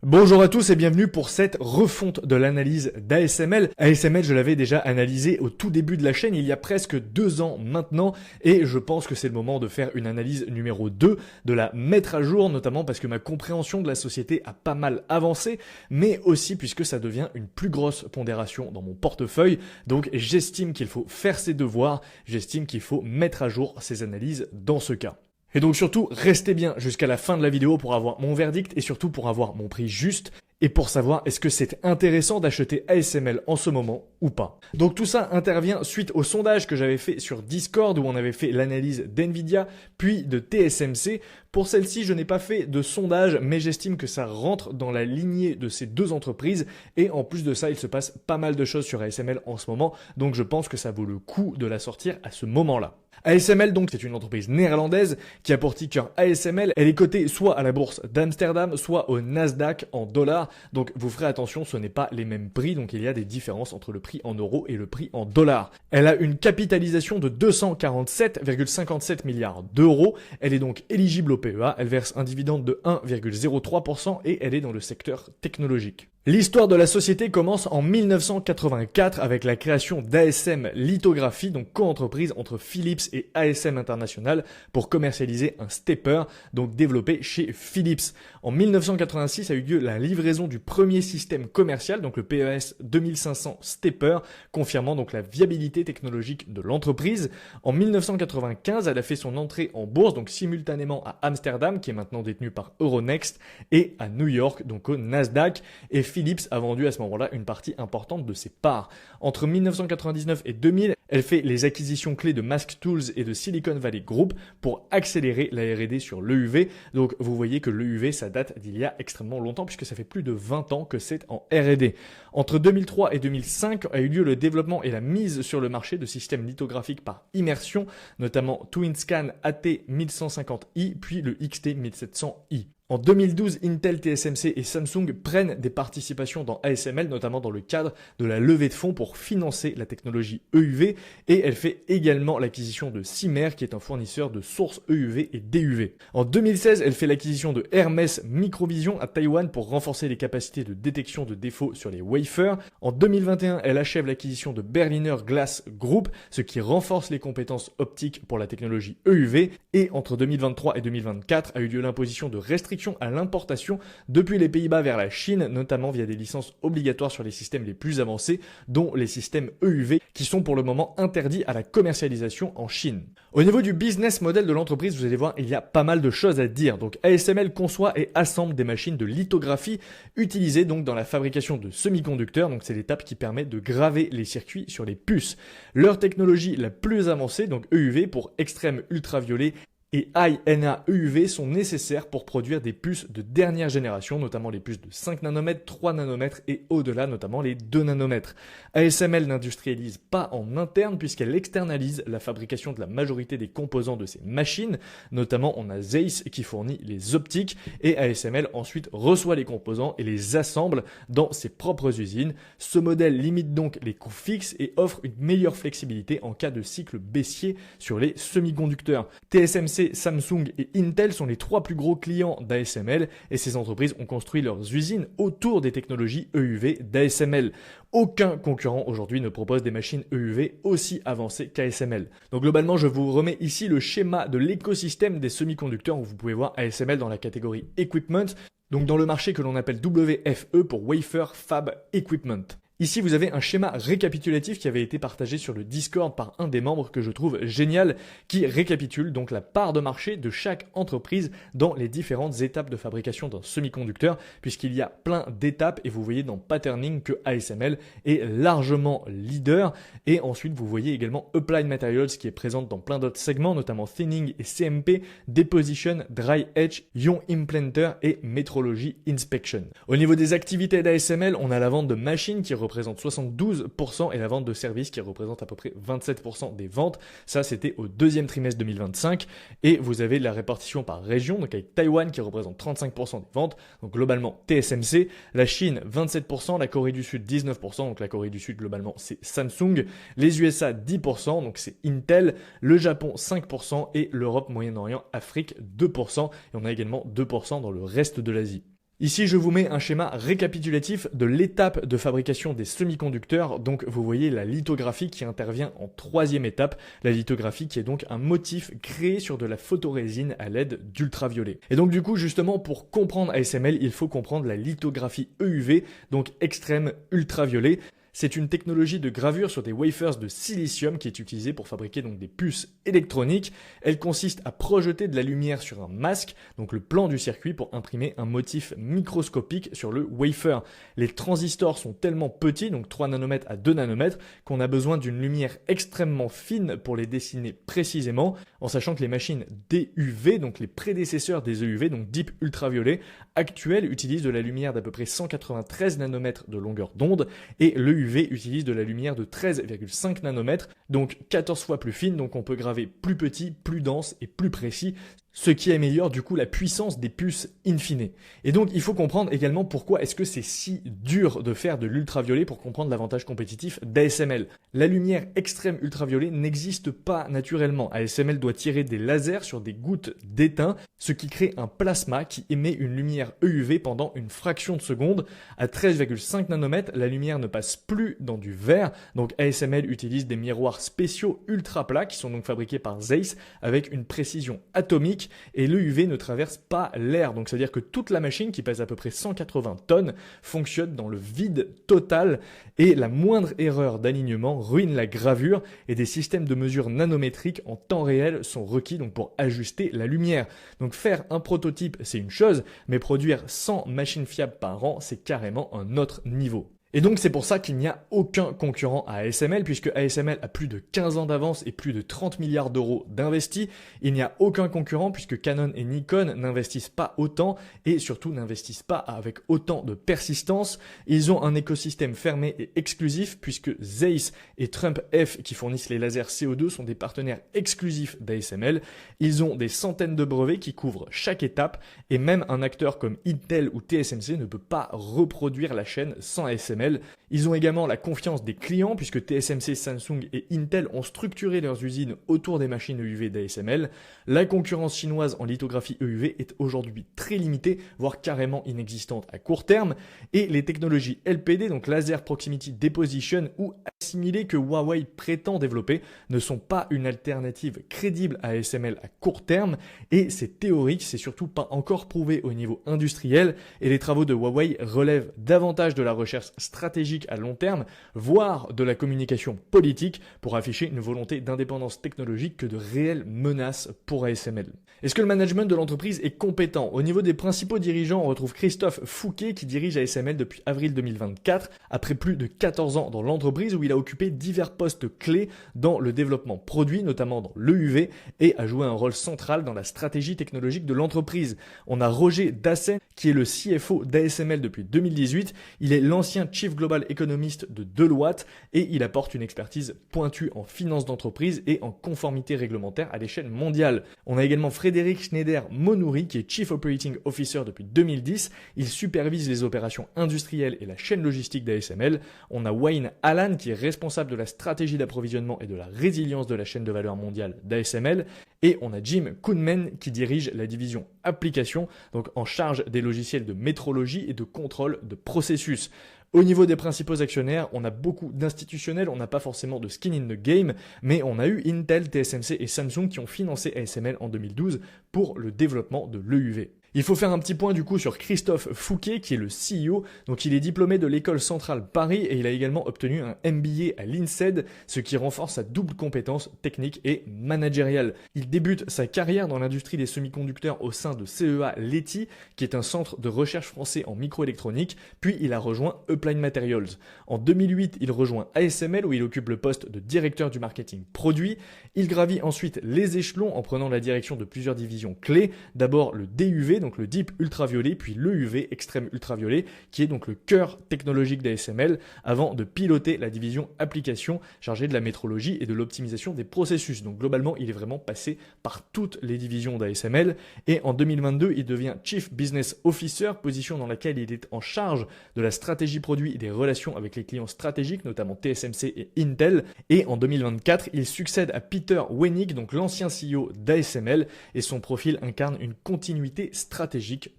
Bonjour à tous et bienvenue pour cette refonte de l'analyse d'ASML. ASML, je l'avais déjà analysé au tout début de la chaîne, il y a presque 2 ans maintenant, et je pense que c'est le moment de faire une analyse numéro 2, de la mettre à jour, notamment parce que ma compréhension de la société a pas mal avancé, mais aussi puisque ça devient une plus grosse pondération dans mon portefeuille, donc j'estime qu'il faut faire ses devoirs, j'estime qu'il faut mettre à jour ces analyses dans ce cas. Et donc surtout, restez bien jusqu'à la fin de la vidéo pour avoir mon verdict et surtout pour avoir mon prix juste et pour savoir est-ce que c'est intéressant d'acheter ASML en ce moment ou pas. Donc tout ça intervient suite au sondage que j'avais fait sur Discord où on avait fait l'analyse d'NVIDIA puis de TSMC. Pour celle-ci, je n'ai pas fait de sondage mais j'estime que ça rentre dans la lignée de ces deux entreprises et en plus de ça, il se passe pas mal de choses sur ASML en ce moment donc je pense que ça vaut le coup de la sortir à ce moment-là. ASML donc c'est une entreprise néerlandaise qui a pour ticker ASML, elle est cotée soit à la bourse d'Amsterdam, soit au Nasdaq en dollars, donc vous ferez attention, ce n'est pas les mêmes prix, donc il y a des différences entre le prix en euros et le prix en dollars. Elle a une capitalisation de 247,57 milliards d'euros, elle est donc éligible au PEA, elle verse un dividende de 1,03% et elle est dans le secteur technologique. L'histoire de la société commence en 1984 avec la création d'ASM Lithographie, donc co-entreprise entre Philips et ASM International pour commercialiser un stepper, donc développé chez Philips. En 1986 a eu lieu la livraison du premier système commercial, donc le PES 2500 stepper, confirmant donc la viabilité technologique de l'entreprise. En 1995, elle a fait son entrée en bourse, donc simultanément à Amsterdam, qui est maintenant détenu par Euronext, et à New York, donc au Nasdaq, et Philips a vendu à ce moment-là une partie importante de ses parts. Entre 1999 et 2000, elle fait les acquisitions clés de Mask Tools et de Silicon Valley Group pour accélérer la R&D sur l'EUV. Donc vous voyez que l'EUV, ça date d'il y a extrêmement longtemps puisque ça fait plus de 20 ans que c'est en R&D. Entre 2003 et 2005 a eu lieu le développement et la mise sur le marché de systèmes lithographiques par immersion, notamment TwinScan AT1150i puis le XT1700i. En 2012, Intel, TSMC et Samsung prennent des participations dans ASML, notamment dans le cadre de la levée de fonds pour financer la technologie EUV, et elle fait également l'acquisition de Cymer, qui est un fournisseur de sources EUV et DUV. En 2016, elle fait l'acquisition de Hermes Microvision à Taïwan pour renforcer les capacités de détection de défauts sur les wafers. En 2021, elle achève l'acquisition de Berliner Glas Group, ce qui renforce les compétences optiques pour la technologie EUV, et entre 2023 et 2024 a eu lieu l'imposition de restrictions à l'importation depuis les Pays-Bas vers la Chine, notamment via des licences obligatoires sur les systèmes les plus avancés, dont les systèmes EUV, qui sont pour le moment interdits à la commercialisation en Chine. Au niveau du business model de l'entreprise, vous allez voir, il y a pas mal de choses à dire. Donc ASML conçoit et assemble des machines de lithographie utilisées donc dans la fabrication de semi-conducteurs, donc c'est l'étape qui permet de graver les circuits sur les puces. Leur technologie la plus avancée, donc EUV pour extrême ultraviolet, et High-NA EUV sont nécessaires pour produire des puces de dernière génération, notamment les puces de 5 nanomètres, 3 nanomètres et au-delà, notamment les 2 nanomètres. ASML n'industrialise pas en interne puisqu'elle externalise la fabrication de la majorité des composants de ses machines, notamment on a Zeiss qui fournit les optiques et ASML ensuite reçoit les composants et les assemble dans ses propres usines. Ce modèle limite donc les coûts fixes et offre une meilleure flexibilité en cas de cycle baissier sur les semi-conducteurs. TSMC, Samsung et Intel sont les 3 plus gros clients d'ASML et ces entreprises ont construit leurs usines autour des technologies EUV d'ASML. Aucun concurrent aujourd'hui ne propose des machines EUV aussi avancées qu'ASML. Donc globalement, je vous remets ici le schéma de l'écosystème des semi-conducteurs où vous pouvez voir ASML dans la catégorie Equipment, donc dans le marché que l'on appelle WFE pour Wafer Fab Equipment. Ici, vous avez un schéma récapitulatif qui avait été partagé sur le Discord par un des membres que je trouve génial, qui récapitule donc la part de marché de chaque entreprise dans les différentes étapes de fabrication d'un semi-conducteur, puisqu'il y a plein d'étapes et vous voyez dans Patterning que ASML est largement leader. Et ensuite, vous voyez également Applied Materials qui est présente dans plein d'autres segments, notamment Thinning et CMP, Deposition, Dry Etch, Ion Implanter et Metrology Inspection. Au niveau des activités d'ASML, on a la vente de machines qui représente 72% et la vente de services qui représente à peu près 27% des ventes. Ça, c'était au deuxième trimestre 2025. Et vous avez la répartition par région, donc avec Taïwan qui représente 35% des ventes. Donc globalement, TSMC, la Chine 27%, la Corée du Sud 19%, donc la Corée du Sud globalement c'est Samsung, les USA 10%, donc c'est Intel, le Japon 5% et l'Europe, Moyen-Orient, Afrique 2%. Et on a également 2% dans le reste de l'Asie. Ici, je vous mets un schéma récapitulatif de l'étape de fabrication des semi-conducteurs. Donc, vous voyez la lithographie qui intervient en troisième étape. La lithographie qui est donc un motif créé sur de la photorésine à l'aide d'ultraviolets. Et donc, du coup, justement, pour comprendre ASML, il faut comprendre la lithographie EUV, donc extrême ultraviolet. C'est une technologie de gravure sur des wafers de silicium qui est utilisée pour fabriquer donc des puces électroniques. Elle consiste à projeter de la lumière sur un masque, donc le plan du circuit, pour imprimer un motif microscopique sur le wafer. Les transistors sont tellement petits, donc 3 nanomètres à 2 nanomètres, qu'on a besoin d'une lumière extrêmement fine pour les dessiner précisément, en sachant que les machines DUV, donc les prédécesseurs des EUV, donc Deep Ultraviolet, actuelles utilisent de la lumière d'à peu près 193 nanomètres de longueur d'onde, et l'EUV utilise de la lumière de 13,5 nanomètres, donc 14 fois plus fine, donc on peut graver plus petit, plus dense et plus précis, ce qui améliore du coup la puissance des puces in fine. Et donc il faut comprendre également pourquoi est-ce que c'est si dur de faire de l'ultraviolet pour comprendre l'avantage compétitif d'ASML. La lumière extrême ultraviolet n'existe pas naturellement. ASML doit tirer des lasers sur des gouttes d'étain, ce qui crée un plasma qui émet une lumière EUV pendant une fraction de seconde. À 13,5 nanomètres, la lumière ne passe plus dans du verre, donc ASML utilise des miroirs spéciaux ultra plats qui sont donc fabriqués par Zeiss avec une précision atomique. Et l'EUV ne traverse pas l'air, donc c'est-à-dire que toute la machine qui pèse à peu près 180 tonnes fonctionne dans le vide total et la moindre erreur d'alignement ruine la gravure et des systèmes de mesure nanométriques en temps réel sont requis donc pour ajuster la lumière. Donc faire un prototype c'est une chose, mais produire 100 machines fiables par an c'est carrément un autre niveau. Et donc c'est pour ça qu'il n'y a aucun concurrent à ASML, puisque ASML a plus de 15 ans d'avance et plus de 30 milliards d'euros d'investis. Il n'y a aucun concurrent puisque Canon et Nikon n'investissent pas autant et surtout n'investissent pas avec autant de persistance. Ils ont un écosystème fermé et exclusif puisque Zeiss et Trump F qui fournissent les lasers CO2 sont des partenaires exclusifs d'ASML. Ils ont des centaines de brevets qui couvrent chaque étape et même un acteur comme Intel ou TSMC ne peut pas reproduire la chaîne sans ASML. Ils ont également la confiance des clients puisque TSMC, Samsung et Intel ont structuré leurs usines autour des machines EUV d'ASML. La concurrence chinoise en lithographie EUV est aujourd'hui très limitée, voire carrément inexistante à court terme. Et les technologies LPD, donc Laser Proximity Deposition ou assimilées que Huawei prétend développer, ne sont pas une alternative crédible à ASML à court terme. Et c'est théorique, c'est surtout pas encore prouvé au niveau industriel. Et les travaux de Huawei relèvent davantage de la recherche stratégique à long terme, voire de la communication politique pour afficher une volonté d'indépendance technologique que de réelles menaces pour ASML. Est-ce que le management de l'entreprise est compétent? Au niveau des principaux dirigeants, on retrouve Christophe Fouquet qui dirige ASML depuis avril 2024, après plus de 14 ans dans l'entreprise où il a occupé divers postes clés dans le développement produit, notamment dans l'EUV, et a joué un rôle central dans la stratégie technologique de l'entreprise. On a Roger Dassen qui est le CFO d'ASML depuis 2018, il est l'ancien Chief Global Economist de Deloitte et il apporte une expertise pointue en finance d'entreprise et en conformité réglementaire à l'échelle mondiale. On a également Frédéric Schneider-Monouri qui est Chief Operating Officer depuis 2010. Il supervise les opérations industrielles et la chaîne logistique d'ASML. On a Wayne Allan qui est responsable de la stratégie d'approvisionnement et de la résilience de la chaîne de valeur mondiale d'ASML. Et on a Jim Kuhnman qui dirige la division application, donc en charge des logiciels de métrologie et de contrôle de processus. Au niveau des principaux actionnaires, on a beaucoup d'institutionnels, on n'a pas forcément de skin in the game, mais on a eu Intel, TSMC et Samsung qui ont financé ASML en 2012 pour le développement de l'EUV. Il faut faire un petit point du coup sur Christophe Fouquet qui est le CEO, donc il est diplômé de l'école centrale Paris et il a également obtenu un MBA à l'INSEAD, ce qui renforce sa double compétence technique et managériale. Il débute sa carrière dans l'industrie des semi-conducteurs au sein de CEA Leti, qui est un centre de recherche français en microélectronique, puis il a rejoint Applied Materials. En 2008, il rejoint ASML où il occupe le poste de directeur du marketing produit. Il gravit ensuite les échelons en prenant la direction de plusieurs divisions clés, d'abord le DUV, donc le Deep Ultraviolet, puis l'EUV, extrême ultraviolet, qui est donc le cœur technologique d'ASML, avant de piloter la division application chargée de la métrologie et de l'optimisation des processus. Donc globalement, il est vraiment passé par toutes les divisions d'ASML, et en 2022, il devient Chief Business Officer, position dans laquelle il est en charge de la stratégie produit et des relations avec les clients stratégiques, notamment TSMC et Intel, et en 2024, il succède à Peter Wenick, donc l'ancien CEO d'ASML, et son profil incarne une continuité stratégique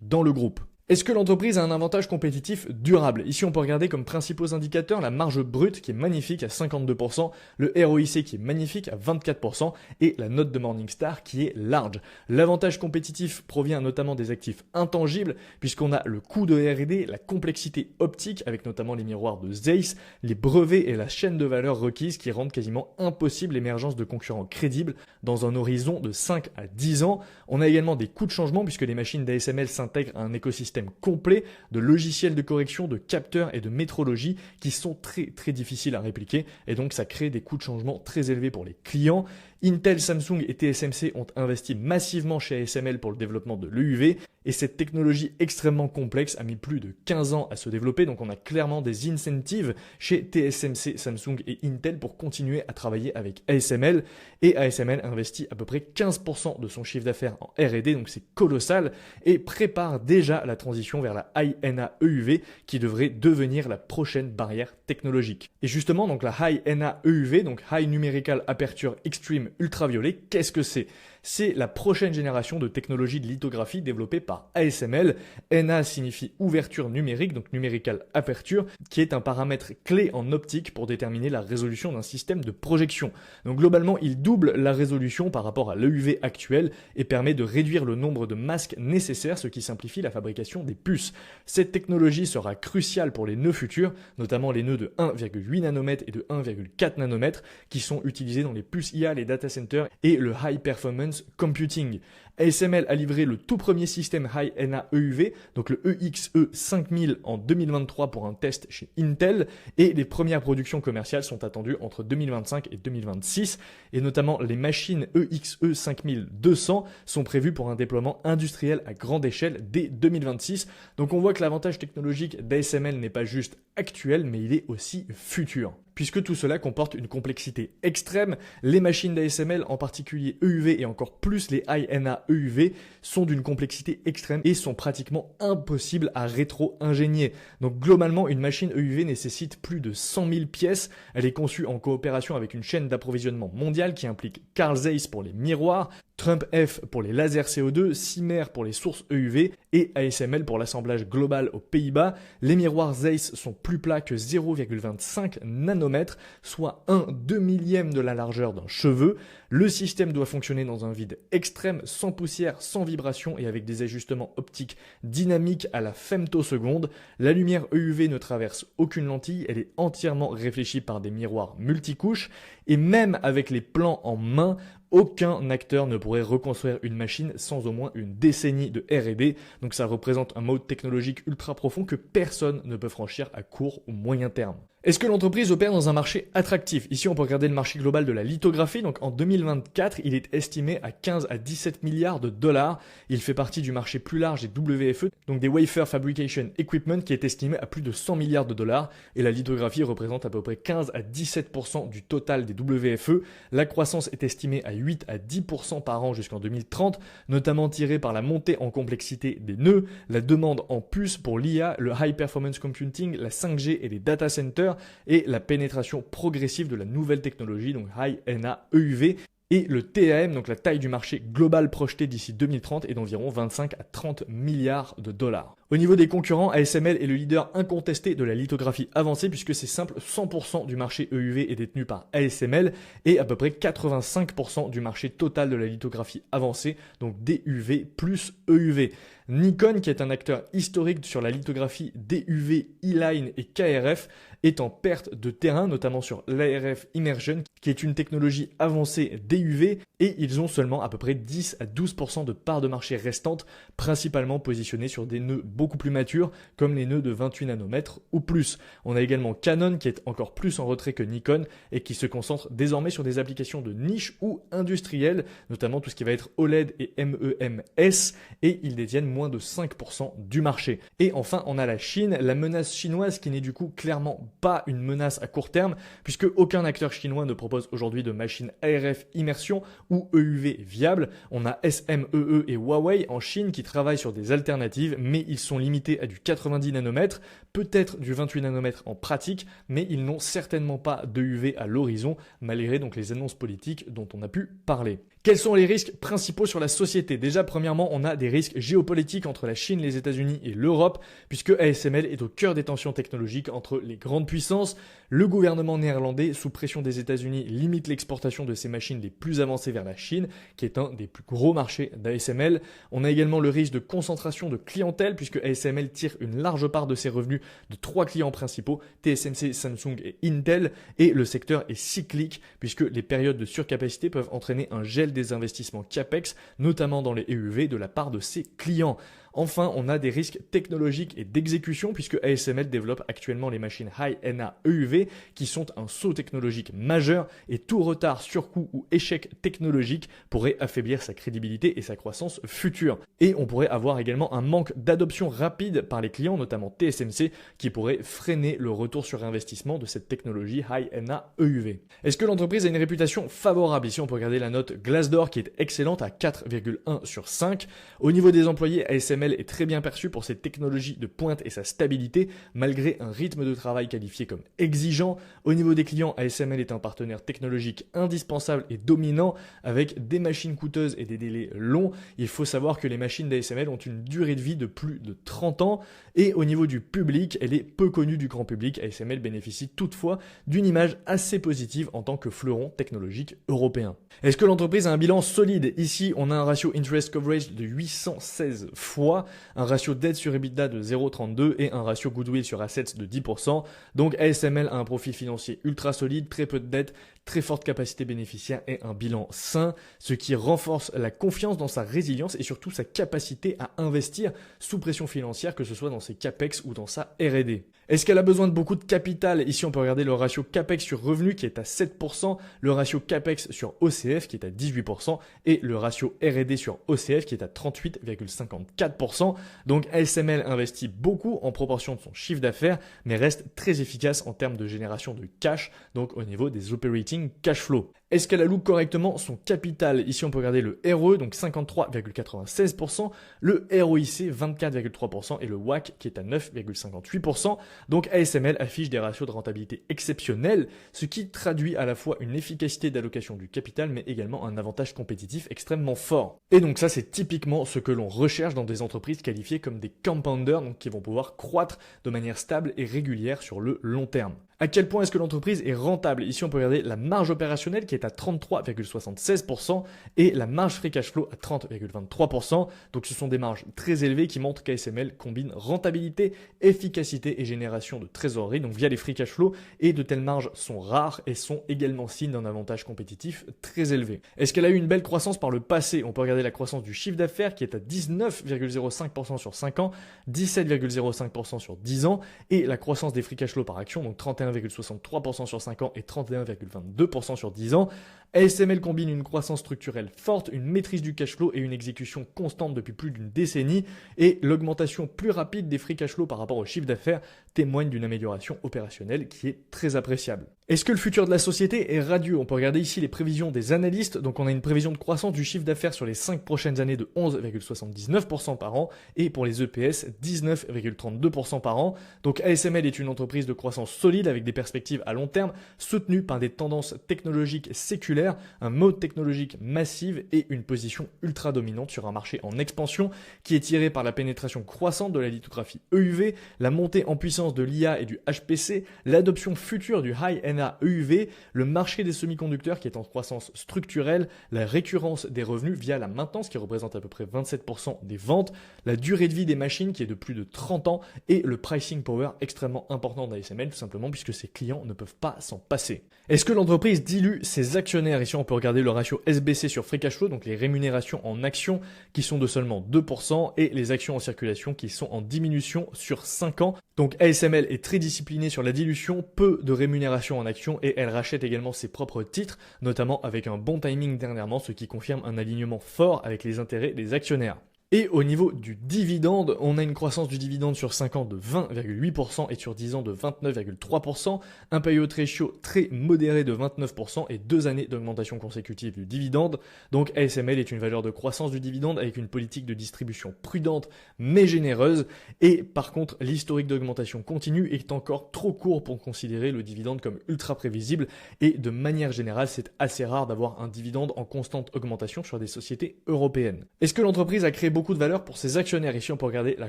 dans le groupe. Est-ce que l'entreprise a un avantage compétitif durable? Ici, on peut regarder comme principaux indicateurs la marge brute qui est magnifique à 52%, le ROIC qui est magnifique à 24% et la note de Morningstar qui est large. L'avantage compétitif provient notamment des actifs intangibles puisqu'on a le coût de R&D, la complexité optique avec notamment les miroirs de Zeiss, les brevets et la chaîne de valeur requise qui rendent quasiment impossible l'émergence de concurrents crédibles dans un horizon de 5 à 10 ans. On a également des coûts de changement puisque les machines d'ASML s'intègrent à un écosystème complet de logiciels de correction, de capteurs et de métrologie qui sont très difficiles à répliquer et donc ça crée des coûts de changement très élevés pour les clients. Intel, Samsung et TSMC ont investi massivement chez ASML pour le développement de l'EUV et cette technologie extrêmement complexe a mis plus de 15 ans à se développer, donc on a clairement des incentives chez TSMC, Samsung et Intel pour continuer à travailler avec ASML et ASML investit à peu près 15% de son chiffre d'affaires en R&D, donc c'est colossal et prépare déjà la transition vers la High-NA EUV qui devrait devenir la prochaine barrière technologique. Et justement, donc la High-NA EUV, donc High Numerical Aperture Extreme Ultraviolet, qu'est-ce que c'est? C'est la prochaine génération de technologie de lithographie développée par ASML. NA signifie ouverture numérique, donc numerical aperture, qui est un paramètre clé en optique pour déterminer la résolution d'un système de projection. Donc globalement, il double la résolution par rapport à l'EUV actuel et permet de réduire le nombre de masques nécessaires, ce qui simplifie la fabrication des puces. Cette technologie sera cruciale pour les nœuds futurs, notamment les nœuds de 1,8 nanomètres et de 1,4 nanomètres, qui sont utilisés dans les puces IA, les data centers et le high performance computing. ASML a livré le tout premier système High-NA EUV, donc le EXE 5000 en 2023 pour un test chez Intel et les premières productions commerciales sont attendues entre 2025 et 2026 et notamment les machines EXE 5200 sont prévues pour un déploiement industriel à grande échelle dès 2026. Donc on voit que l'avantage technologique d'ASML n'est pas juste actuel mais il est aussi futur. Puisque tout cela comporte une complexité extrême, les machines d'ASML, en particulier EUV et encore plus les High-NA EUV, sont d'une complexité extrême et sont pratiquement impossibles à rétro-ingénier. Donc globalement, une machine EUV nécessite plus de 100 000 pièces. Elle est conçue en coopération avec une chaîne d'approvisionnement mondiale qui implique Carl Zeiss pour les miroirs, Trump F pour les lasers CO2, Cymer pour les sources EUV et ASML pour l'assemblage global aux Pays-Bas. Les miroirs Zeiss sont plus plats que 0,25 nanomètres, soit 1/2 millième de la largeur d'un cheveu. Le système doit fonctionner dans un vide extrême, sans poussière, sans vibration et avec des ajustements optiques dynamiques à la femtoseconde. La lumière EUV ne traverse aucune lentille, elle est entièrement réfléchie par des miroirs multicouches et même avec les plans en main, aucun acteur ne pourrait reconstruire une machine sans au moins une décennie de R&D, donc ça représente un mode technologique ultra profond que personne ne peut franchir à court ou moyen terme. Est-ce que l'entreprise opère dans un marché attractif? Ici, on peut regarder le marché global de la lithographie. Donc, en 2024, il est estimé à 15 à 17 milliards de dollars. Il fait partie du marché plus large des WFE, donc des Wafer Fabrication Equipment, qui est estimé à plus de 100 milliards de dollars. Et la lithographie représente à peu près 15 à 17% du total des WFE. La croissance est estimée à 8 à 10% par an jusqu'en 2030, notamment tirée par la montée en complexité des nœuds, la demande en puces pour l'IA, le High Performance Computing, la 5G et les data centers, et la pénétration progressive de la nouvelle technologie, donc High-NA EUV, et le TAM, donc la taille du marché global projeté d'ici 2030 est d'environ 25 à 30 milliards de dollars. Au niveau des concurrents, ASML est le leader incontesté de la lithographie avancée puisque c'est simple, 100% du marché EUV est détenu par ASML et à peu près 85% du marché total de la lithographie avancée, donc DUV plus EUV. Nikon, qui est un acteur historique sur la lithographie DUV, E-line et KRF, est en perte de terrain, notamment sur l'ARF Immersion, qui est une technologie avancée DUV, et ils ont seulement à peu près 10 à 12% de part de marché restante, principalement positionnés sur des nœuds beaucoup plus matures, comme les nœuds de 28 nanomètres ou plus. On a également Canon, qui est encore plus en retrait que Nikon, et qui se concentre désormais sur des applications de niche ou industrielles, notamment tout ce qui va être OLED et MEMS, et ils détiennent moins de 5% du marché. Et enfin, on a la Chine, la menace chinoise qui n'est du coup clairement pas une menace à court terme, puisque aucun acteur chinois ne propose aujourd'hui de machines ARF immersion ou EUV viables. On a SMEE et Huawei en Chine qui travaillent sur des alternatives, mais ils sont limités à du 90 nanomètres, peut-être du 28 nanomètres en pratique, mais ils n'ont certainement pas d'EUV à l'horizon, malgré donc les annonces politiques dont on a pu parler. Quels sont les risques principaux sur la société? Déjà, premièrement, on a des risques géopolitiques entre la Chine, les États-Unis et l'Europe, puisque ASML est au cœur des tensions technologiques entre les grandes puissances. Le gouvernement néerlandais, sous pression des États-Unis, limite l'exportation de ses machines les plus avancées vers la Chine, qui est un des plus gros marchés d'ASML. On a également le risque de concentration de clientèle, puisque ASML tire une large part de ses revenus de 3 clients principaux, TSMC, Samsung et Intel, et le secteur est cyclique, puisque les périodes de surcapacité peuvent entraîner un gel des investissements CAPEX, notamment dans les EUV, de la part de ses clients. Enfin, on a des risques technologiques et d'exécution puisque ASML développe actuellement les machines High-NA EUV qui sont un saut technologique majeur et tout retard, surcoût ou échec technologique pourrait affaiblir sa crédibilité et sa croissance future. Et on pourrait avoir également un manque d'adoption rapide par les clients, notamment TSMC, qui pourrait freiner le retour sur investissement de cette technologie High-NA EUV. Est-ce que l'entreprise a une réputation favorable? Ici, on peut regarder la note Glassdoor qui est excellente à 4,1 sur 5. Au niveau des employés, ASML est très bien perçu pour ses technologies de pointe et sa stabilité, malgré un rythme de travail qualifié comme exigeant. Au niveau des clients, ASML est un partenaire technologique indispensable et dominant, avec des machines coûteuses et des délais longs. Il faut savoir que les machines d'ASML ont une durée de vie de plus de 30 ans, et au niveau du public, elle est peu connue du grand public. ASML bénéficie toutefois d'une image assez positive en tant que fleuron technologique européen. Est-ce que l'entreprise a un bilan solide? Ici, on a un ratio interest coverage de 816 fois, un ratio dette sur EBITDA de 0,32 et un ratio goodwill sur assets de 10%. Donc ASML a un profil financier ultra solide, très peu de dettes, très forte capacité bénéficiaire et un bilan sain, ce qui renforce la confiance dans sa résilience et surtout sa capacité à investir sous pression financière, que ce soit dans ses CAPEX ou dans sa R&D. Est-ce qu'elle a besoin de beaucoup de capital? Ici, on peut regarder le ratio CAPEX sur revenu qui est à 7%, le ratio CAPEX sur OCF qui est à 18% et le ratio R&D sur OCF qui est à 38,54%. Donc ASML investit beaucoup en proportion de son chiffre d'affaires, mais reste très efficace en termes de génération de cash, donc au niveau des operating cash flow. Est-ce qu'elle alloue correctement son capital? Ici, on peut regarder le ROE, donc 53,96%, le ROIC 24,3% et le WACC qui est à 9,58%. Donc ASML affiche des ratios de rentabilité exceptionnels, ce qui traduit à la fois une efficacité d'allocation du capital, mais également un avantage compétitif extrêmement fort. Et donc ça, c'est typiquement ce que l'on recherche dans des entreprises qualifiées comme des compounders, donc qui vont pouvoir croître de manière stable et régulière sur le long terme. À quel point est-ce que l'entreprise est rentable? Ici, on peut regarder la marge opérationnelle qui est à 33,76% et la marge free cash flow à 30,23%. Donc, ce sont des marges très élevées qui montrent qu'ASML combine rentabilité, efficacité et génération de trésorerie, donc via les free cash flow, et de telles marges sont rares et sont également signes d'un avantage compétitif très élevé. Est-ce qu'elle a eu une belle croissance par le passé? On peut regarder la croissance du chiffre d'affaires qui est à 19,05% sur 5 ans, 17,05% sur 10 ans et la croissance des free cash flow par action, donc 31,63% sur 5 ans et 31,22% sur 10 ans. ASML combine une croissance structurelle forte, une maîtrise du cash flow et une exécution constante depuis plus d'une décennie, et l'augmentation plus rapide des free cash flow par rapport au chiffre d'affaires témoigne d'une amélioration opérationnelle qui est très appréciable. Est-ce que le futur de la société est radieux? On peut regarder ici les prévisions des analystes. Donc on a une prévision de croissance du chiffre d'affaires sur les 5 prochaines années de 11,79% par an et pour les EPS 19,32% par an. Donc ASML est une entreprise de croissance solide avec des perspectives à long terme soutenues par des tendances technologiques séculaires, un mode technologique massif et une position ultra dominante sur un marché en expansion qui est tiré par la pénétration croissante de la lithographie EUV, la montée en puissance de l'IA et du HPC, l'adoption future du High-NA EUV, le marché des semi-conducteurs qui est en croissance structurelle, la récurrence des revenus via la maintenance qui représente à peu près 27% des ventes, la durée de vie des machines qui est de plus de 30 ans et le pricing power extrêmement important d'ASML tout simplement puisque ses clients ne peuvent pas s'en passer. Est-ce que l'entreprise dilue ses actionnaires? Ici on peut regarder le ratio SBC sur free cash flow, donc les rémunérations en actions qui sont de seulement 2% et les actions en circulation qui sont en diminution sur 5 ans. Donc ASML est très discipliné sur la dilution, peu de rémunération en actions et elle rachète également ses propres titres, notamment avec un bon timing dernièrement, ce qui confirme un alignement fort avec les intérêts des actionnaires. Et au niveau du dividende, on a une croissance du dividende sur 5 ans de 20,8% et sur 10 ans de 29,3%, un payout ratio très modéré de 29% et 2 années d'augmentation consécutive du dividende. Donc ASML est une valeur de croissance du dividende avec une politique de distribution prudente mais généreuse. Et par contre, l'historique d'augmentation continue est encore trop court pour considérer le dividende comme ultra prévisible. Et de manière générale, c'est assez rare d'avoir un dividende en constante augmentation sur des sociétés européennes. Est-ce que l'entreprise a créé beaucoup de valeur pour ses actionnaires? Ici, on peut regarder la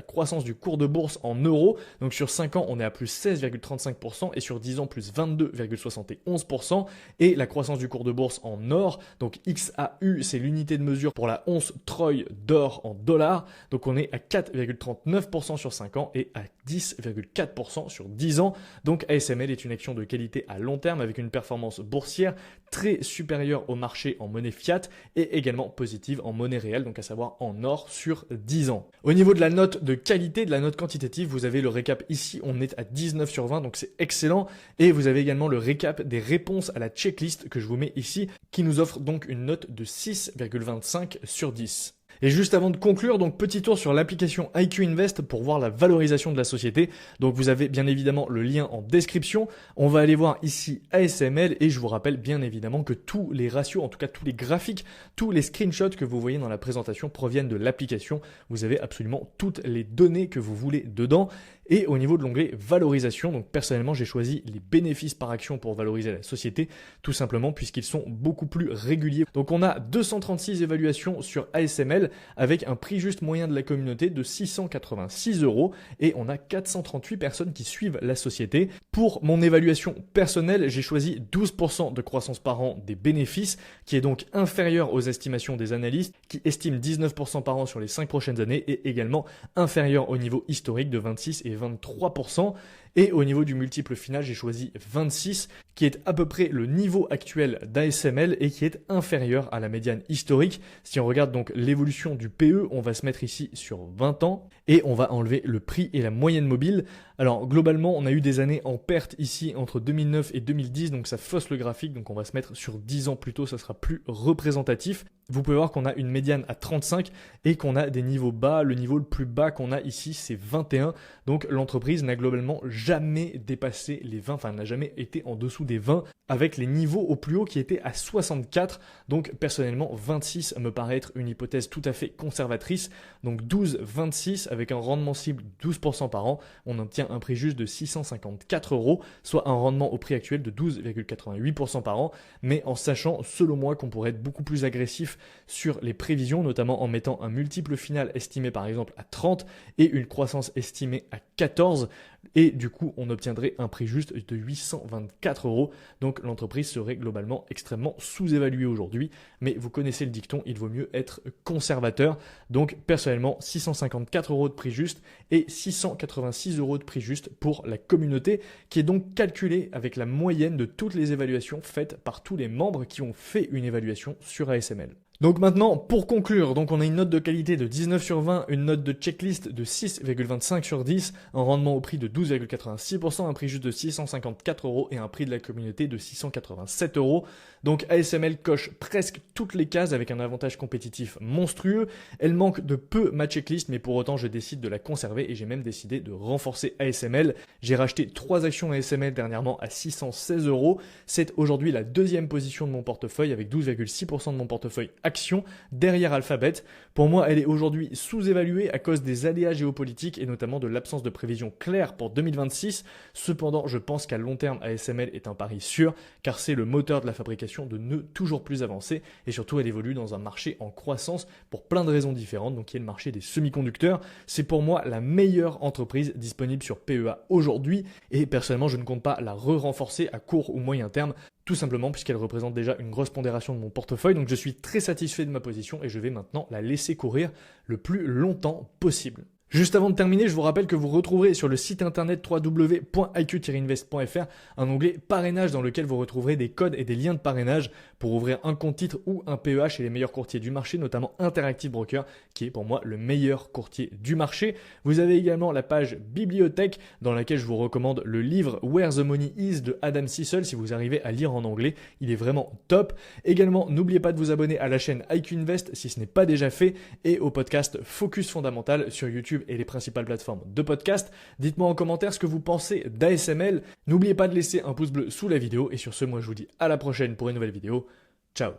croissance du cours de bourse en euros. Donc sur 5 ans, on est à plus 16,35% et sur 10 ans, plus 22,71%. Et la croissance du cours de bourse en or, donc XAU, c'est l'unité de mesure pour la once Troy d'or en dollars. Donc on est à 4,39% sur 5 ans et à 10,4% sur 10 ans. Donc ASML est une action de qualité à long terme avec une performance boursière très supérieure au marché en monnaie fiat et également positive en monnaie réelle, donc à savoir en or sur 10 ans. Au niveau de la note de qualité, de la note quantitative, vous avez le récap ici, on est à 19 sur 20, donc c'est excellent. Et vous avez également le récap des réponses à la checklist que je vous mets ici, qui nous offre donc une note de 6,25 sur 10. Et juste avant de conclure, donc petit tour sur l'application IQ Invest pour voir la valorisation de la société. Donc vous avez bien évidemment le lien en description. On va aller voir ici ASML et je vous rappelle bien évidemment que tous les ratios, en tout cas tous les graphiques, tous les screenshots que vous voyez dans la présentation proviennent de l'application. Vous avez absolument toutes les données que vous voulez dedans. Et au niveau de l'onglet valorisation, donc personnellement j'ai choisi les bénéfices par action pour valoriser la société, tout simplement puisqu'ils sont beaucoup plus réguliers. Donc on a 236 évaluations sur ASML avec un prix juste moyen de la communauté de 686 € et on a 438 personnes qui suivent la société. Pour mon évaluation personnelle, j'ai choisi 12% de croissance par an des bénéfices, qui est donc inférieur aux estimations des analystes qui estiment 19% par an sur les 5 prochaines années et également inférieur au niveau historique de 26 et 23%. Et au niveau du multiple final, j'ai choisi 26, qui est à peu près le niveau actuel d'ASML et qui est inférieur à la médiane historique. Si on regarde donc l'évolution du PE, on va se mettre ici sur 20 ans et on va enlever le prix et la moyenne mobile. Alors globalement, on a eu des années en perte ici entre 2009 et 2010, donc ça fausse le graphique, donc on va se mettre sur 10 ans plutôt, ça sera plus représentatif. Vous pouvez voir qu'on a une médiane à 35 et qu'on a des niveaux bas. Le niveau le plus bas qu'on a ici, c'est 21. Donc l'entreprise n'a globalement jamais dépassé les 20, enfin n'a jamais été en dessous des 20 avec les niveaux au plus haut qui étaient à 64. Donc personnellement, 26 me paraît être une hypothèse tout à fait conservatrice. Donc 12,26 avec un rendement cible 12% par an, on obtient un prix juste de 654 €, soit un rendement au prix actuel de 12,88% par an, mais en sachant selon moi qu'on pourrait être beaucoup plus agressif sur les prévisions, notamment en mettant un multiple final estimé par exemple à 30 et une croissance estimée à 14, et du coup on obtiendrait un prix juste de 824 €. Donc l'entreprise serait globalement extrêmement sous-évaluée aujourd'hui, mais vous connaissez le dicton, il vaut mieux être conservateur. Donc personnellement 654 € de prix juste et 686 € de prix juste pour la communauté, qui est donc calculée avec la moyenne de toutes les évaluations faites par tous les membres qui ont fait une évaluation sur ASML. Donc maintenant, pour conclure, donc on a une note de qualité de 19 sur 20, une note de checklist de 6,25 sur 10, un rendement au prix de 12,86%, un prix juste de 654 € et un prix de la communauté de 687 €. Donc ASML coche presque toutes les cases avec un avantage compétitif monstrueux. Elle manque de peu ma checklist, mais pour autant je décide de la conserver et j'ai même décidé de renforcer ASML. J'ai racheté 3 actions ASML dernièrement à 616 €. C'est aujourd'hui la deuxième position de mon portefeuille avec 12,6% de mon portefeuille action derrière Alphabet. Pour moi, elle est aujourd'hui sous-évaluée à cause des aléas géopolitiques et notamment de l'absence de prévision claire pour 2026. Cependant, je pense qu'à long terme, ASML est un pari sûr car c'est le moteur de la fabrication de nœuds toujours plus avancés et surtout elle évolue dans un marché en croissance pour plein de raisons différentes, donc qui est le marché des semi-conducteurs. C'est pour moi la meilleure entreprise disponible sur PEA aujourd'hui et personnellement, je ne compte pas la renforcer à court ou moyen terme. Tout simplement puisqu'elle représente déjà une grosse pondération de mon portefeuille, donc je suis très satisfait de ma position et je vais maintenant la laisser courir le plus longtemps possible. Juste avant de terminer, je vous rappelle que vous retrouverez sur le site internet www.iq-invest.fr un onglet parrainage dans lequel vous retrouverez des codes et des liens de parrainage pour ouvrir un compte titre ou un PEA chez les meilleurs courtiers du marché, notamment Interactive Broker, qui est pour moi le meilleur courtier du marché. Vous avez également la page bibliothèque dans laquelle je vous recommande le livre Where the Money Is de Adam Cecil si vous arrivez à lire en anglais. Il est vraiment top. Également, n'oubliez pas de vous abonner à la chaîne IQ Invest si ce n'est pas déjà fait et au podcast Focus Fondamental sur YouTube et les principales plateformes de podcast. Dites-moi en commentaire ce que vous pensez d'ASML. N'oubliez pas de laisser un pouce bleu sous la vidéo et sur ce, moi je vous dis à la prochaine pour une nouvelle vidéo. Ciao.